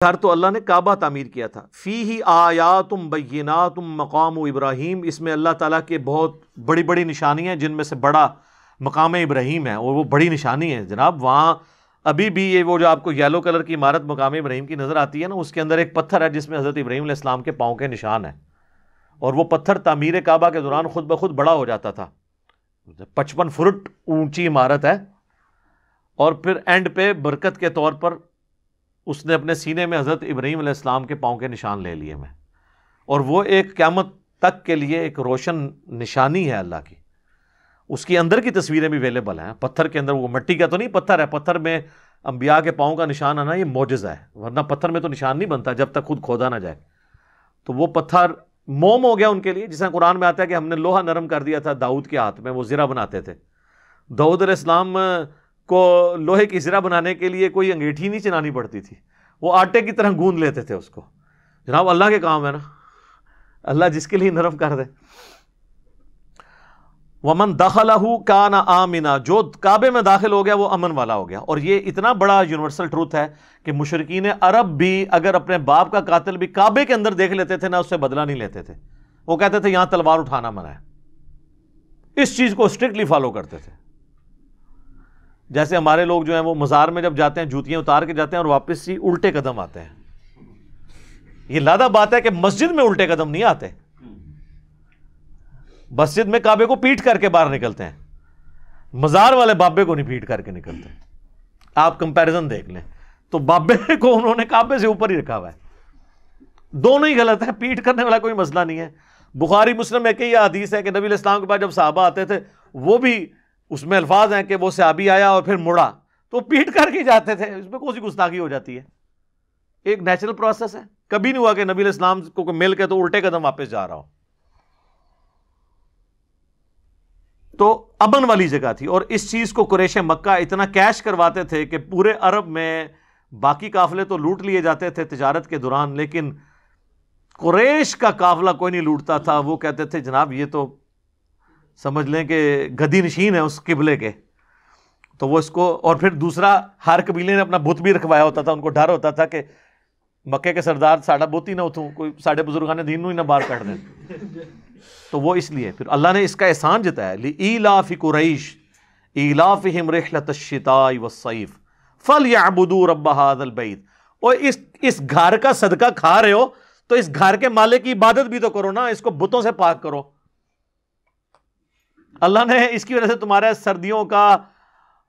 گھر تو اللہ نے کعبہ تعمیر کیا تھا. فیہ آیات بینات مقام ابراہیم، اس میں اللہ تعالیٰ کے بہت بڑی بڑی نشانیاں ہیں، جن میں سے بڑا مقام ابراہیم ہے، اور وہ بڑی نشانی ہے جناب. وہاں ابھی بھی یہ وہ جو آپ کو یلو کلر کی عمارت مقام ابراہیم کی نظر آتی ہے نا، اس کے اندر ایک پتھر ہے جس میں حضرت ابراہیم علیہ السلام کے پاؤں کے نشان ہیں، اور وہ پتھر تعمیر کعبہ کے دوران خود بخود بڑا ہو جاتا تھا. 55 فٹ اونچی عمارت ہے، اور پھر اینڈ پہ برکت کے طور پر اس نے اپنے سینے میں حضرت ابراہیم علیہ السلام کے پاؤں کے نشان لے لیے میں، اور وہ ایک قیامت تک کے لیے ایک روشن نشانی ہے اللہ کی. اس کی اندر کی تصویریں بھی اویلیبل ہیں، پتھر کے اندر، وہ مٹی کا تو نہیں پتھر ہے، پتھر میں انبیاء کے پاؤں کا نشان آنا یہ معجزہ ہے، ورنہ پتھر میں تو نشان نہیں بنتا جب تک خود کھودا نہ جائے. تو وہ پتھر موم ہو گیا ان کے لیے، جس طرح قرآن میں آتا ہے کہ ہم نے لوہا نرم کر دیا تھا داؤد کے ہاتھ میں، وہ زرہ بناتے تھے. داؤد علیہ السلام کو لوہے کی زرہ بنانے کے لیے کوئی انگیٹھی نہیں چنانی پڑتی تھی، وہ آٹے کی طرح گوندھ لیتے تھے اس کو. جناب اللہ کے کام ہے نا، اللہ جس کے لیے نرم کر دے. وَمَن دَخَلَهُ كَانَ آمِنًا، جو کعبے میں داخل ہو گیا وہ امن والا ہو گیا. اور یہ اتنا بڑا یونیورسل ٹروتھ ہے کہ مشرکین عرب بھی اگر اپنے باپ کا قاتل بھی کعبے کے اندر دیکھ لیتے تھے نا، اس سے بدلہ نہیں لیتے تھے. وہ کہتے تھے یہاں تلوار اٹھانا منع ہے، اس چیز کو اسٹرکٹلی فالو کرتے تھے. جیسے ہمارے لوگ جو ہیں وہ مزار میں جب جاتے ہیں جوتیاں اتار کے جاتے ہیں اور واپس ہی الٹے قدم آتے ہیں. یہ لادہ بات ہے کہ مسجد میں الٹے قدم نہیں آتے، مسجد میں کعبے کو پیٹ کر کے باہر نکلتے ہیں، مزار والے بابے کو نہیں پیٹ کر کے نکلتے. آپ کمپیریزن دیکھ لیں تو بابے کو انہوں نے کعبے سے اوپر ہی رکھا ہوا ہے. دونوں ہی غلط ہے، پیٹ کرنے والا کوئی مسئلہ نہیں ہے. بخاری مسلم میں کہ یہ حدیث ہے کہ نبی علیہ السلام کے بعد جب صحابہ آتے تھے وہ بھی اس میں الفاظ ہیں کہ وہ صحابی آیا اور پھر مڑا تو پیٹ کر کے جاتے تھے. اس میں کون سی گستاخی ہو جاتی ہے؟ ایک نیچرل پروسیس ہے. کبھی نہیں ہوا کہ نبی علیہ السلام کو مل کے تو الٹے قدم واپس جا رہا ہو. تو امن والی جگہ تھی، اور اس چیز کو قریش مکہ اتنا کیش کرواتے تھے کہ پورے عرب میں باقی قافلے تو لوٹ لیے جاتے تھے تجارت کے دوران، لیکن قریش کا قافلہ کوئی نہیں لوٹتا تھا. وہ کہتے تھے جناب یہ تو سمجھ لیں کہ گدی نشین ہے اس قبلے کے. تو وہ اس کو، اور پھر دوسرا ہر قبیلے نے اپنا بت بھی رکھوایا ہوتا تھا، ان کو ڈر ہوتا تھا کہ مکے کے سردار ساڑا بت ہی نہ اتوں، کوئی ساڑے بزرگان دین ہی نہ باہر کر دیں. تو وہ اس لیے پھر اللہ نے اس کا احسان جتایا، لِإِيلَافِ قُرَيْشٍ إِيلَافِهِمْ رِحْلَةَ الشِّتَاءِ وَالصَّيْفِ فَلْيَعْبُدُوا رَبَّ هَذَا الْبَيْتِ. اور اس گھر کا صدقہ کھا رہے ہو تو اس گھر کے مالک کی عبادت بھی تو کرو نا، اس کو بتوں سے پاک کرو. اللہ نے اس کی وجہ سے تمہارے سردیوں کا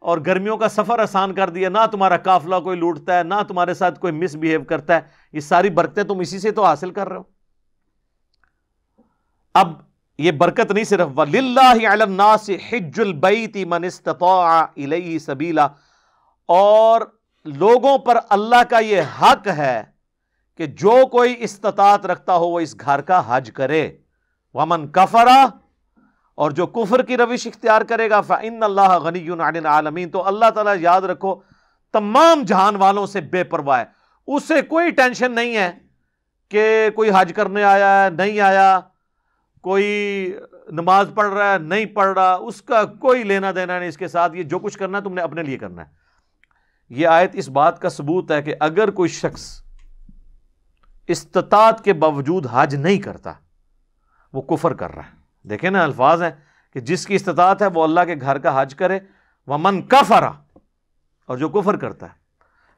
اور گرمیوں کا سفر آسان کر دیا، نہ تمہارا قافلہ کوئی لوٹتا ہے، نہ تمہارے ساتھ کوئی مس بیہیو کرتا ہے. یہ ساری برکتیں تم اسی سے تو حاصل کر رہے ہو. اب یہ برکت نہیں صرف وَلِلَّهِ عَلَى النَّاسِ حِجُّ الْبَيْتِ مَنِ اسْتَطَاعَ إِلَيْهِ سَبِيلًا، اور لوگوں پر اللہ کا یہ حق ہے کہ جو کوئی استطاعت رکھتا ہو وہ اس گھر کا حج کرے. وَمَنْ كَفَرَ، اور جو کفر کی روش اختیار کرے گا فَإِنَّ اللَّهَ غَنِيٌّ عَنِ الْعَالَمِينَ، تو اللہ تعالیٰ یاد رکھو تمام جہان والوں سے بے پرواہ ہے. اسے کوئی ٹینشن نہیں ہے کہ کوئی حج کرنے آیا ہے نہیں آیا، کوئی نماز پڑھ رہا ہے نہیں پڑھ رہا، اس کا کوئی لینا دینا نہیں اس کے ساتھ. یہ جو کچھ کرنا ہے تم نے اپنے لیے کرنا ہے. یہ آیت اس بات کا ثبوت ہے کہ اگر کوئی شخص استطاعت کے باوجود حج نہیں کرتا وہ کفر کر رہا ہے. دیکھیں نا الفاظ ہیں کہ جس کی استطاعت ہے وہ اللہ کے گھر کا حج کرے. وَمَنْ كَفَرَ، اور جو کفر کرتا ہے،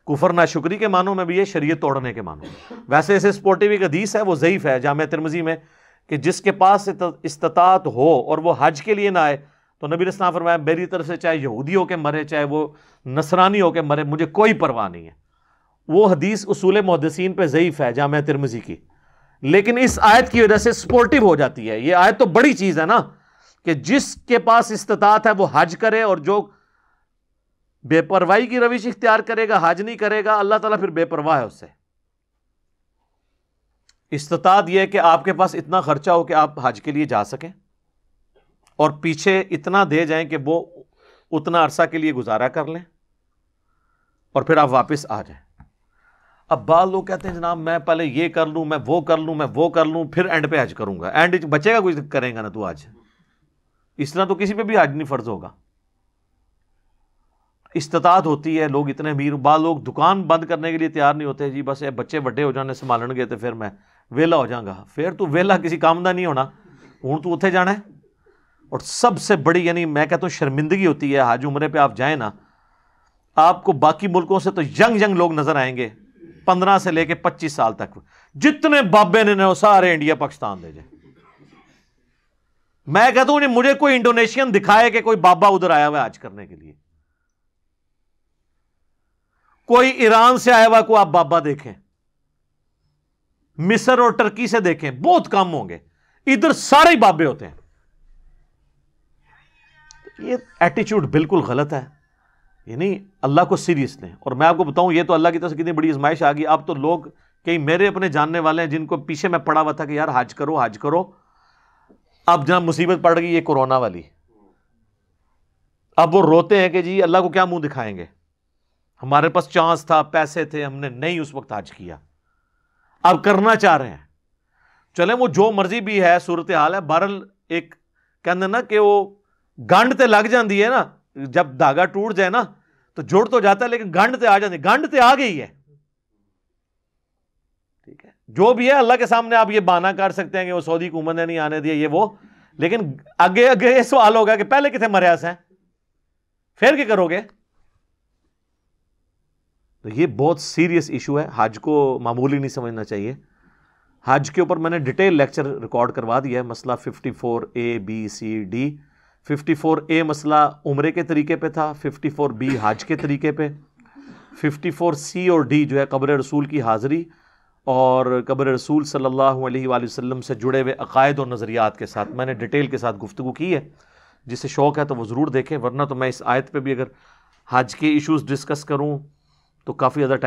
کفر ناشکری کے معنوں میں بھی ہے، شریعت توڑنے کے معنوں میں. ویسے اسے سپورٹیو ایک حدیث ہے، وہ ضعیف ہے جامعہ ترمذی میں، کہ جس کے پاس استطاعت ہو اور وہ حج کے لیے نہ آئے تو نبی علیہ السلام فرمایا میری طرف سے چاہے یہودی ہو کے مرے چاہے وہ نصرانی ہو کے مرے، مجھے کوئی پرواہ نہیں ہے. وہ حدیث اصول محدثین پہ ضعیف ہے جامعہ ترمذی کی، لیکن اس آیت کی وجہ سے سپورٹیو ہو جاتی ہے. یہ آیت تو بڑی چیز ہے نا کہ جس کے پاس استطاعت ہے وہ حج کرے، اور جو بے پرواہی کی روش اختیار کرے گا، حج نہیں کرے گا، اللہ تعالیٰ پھر بے پرواہ ہے اس سے. استطاعت یہ ہے کہ آپ کے پاس اتنا خرچہ ہو کہ آپ حج کے لیے جا سکیں اور پیچھے اتنا دے جائیں کہ وہ اتنا عرصہ کے لیے گزارا کر لیں اور پھر آپ واپس آ جائیں. اب بعض لوگ کہتے ہیں جناب میں پہلے یہ کر لوں، میں وہ کر لوں، میں وہ کر لوں، پھر اینڈ پہ حج کروں گا. اینڈ بچے گا کوئی کرے گا نا تو حج؟ اس طرح تو کسی پہ بھی حج نہیں فرض ہوگا. استطاعت ہوتی ہے، لوگ اتنے امیر، بعض لوگ دکان بند کرنے کے لیے تیار نہیں ہوتے، جی بس یہ بچے بڑے ہو جانے سنبھالن گے تو پھر میں ویلا ہو جاؤں گا. پھر تو ویلا کسی کام دا نہیں ہونا، ہوں تو اتنے جانا ہے. اور سب سے بڑی یعنی میں کہتا ہوں شرمندگی ہوتی ہے، حج عمرے پہ آپ جائیں نا، آپ کو باقی ملکوں سے تو ینگ لوگ نظر آئیں گے 15 سے لے کے 25 سال تک، جتنے بابے نے وہ سارے انڈیا پاکستان دے جائیں. میں کہتا ہوں مجھے کوئی انڈونیشین دکھائے کہ کوئی بابا ادھر آیا ہوا ہے حج کرنے کے لیے، کوئی ایران سے آیا ہوا کوئی آپ بابا دیکھیں، مصر اور ٹرکی سے دیکھیں، بہت کم ہوں گے، ادھر سارے ہی بابے ہوتے ہیں. یہ ایٹیچیوڈ بالکل غلط ہے، یعنی اللہ کو سیریس لیں. اور میں آپ کو بتاؤں یہ تو اللہ کی طرف سے کتنی بڑی آزمائش آ گئی. اب تو لوگ کئی میرے اپنے جاننے والے ہیں جن کو پیچھے میں پڑا ہوا تھا کہ یار حج کرو حج کرو، اب جہاں مصیبت پڑ گئی یہ کورونا والی، اب وہ روتے ہیں کہ جی اللہ کو کیا منہ دکھائیں گے، ہمارے پاس چانس تھا، پیسے تھے، ہم نے نہیں اس وقت حج کیا، اب کرنا چاہ رہے ہیں. چلیں وہ جو مرضی بھی ہے صورتحال ہے، بہرحال ایک کہتے نا کہ وہ گنڈ تے لگ جاندی ہے نا، جب دھاگا ٹوٹ جائے نا تو جڑ تو جاتا ہے لیکن گنڈ تے آ جاتی، گنڈ تے آ گئی ہے. ٹھیک ہے جو بھی ہے اللہ کے سامنے آپ یہ بہانہ کر سکتے ہیں کہ وہ سعودی حکومت نے نہیں آنے دیا یہ وہ، لیکن آگے یہ سوال ہوگا کہ پہلے کتنے مریاس ہیں، پھر کیا کرو گے؟ تو یہ بہت سیریس ایشو ہے، حج کو معمولی نہیں سمجھنا چاہیے. حج کے اوپر میں نے ڈیٹیل لیکچر ریکارڈ کروا دیا ہے، مسئلہ 54A B C D. 54A مسئلہ عمرے کے طریقے پہ تھا، 54B حج کے طریقے پہ، 54C اور D جو ہے قبر رسول کی حاضری اور قبر رسول صلی اللہ علیہ وآلہ وسلم سے جڑے ہوئے عقائد اور نظریات کے ساتھ میں نے ڈیٹیل کے ساتھ گفتگو کی ہے. جسے شوق ہے تو وہ ضرور دیکھیں، ورنہ تو میں اس آیت پہ بھی اگر حج کے ایشوز ڈسکس کروں تو کافی زیادہ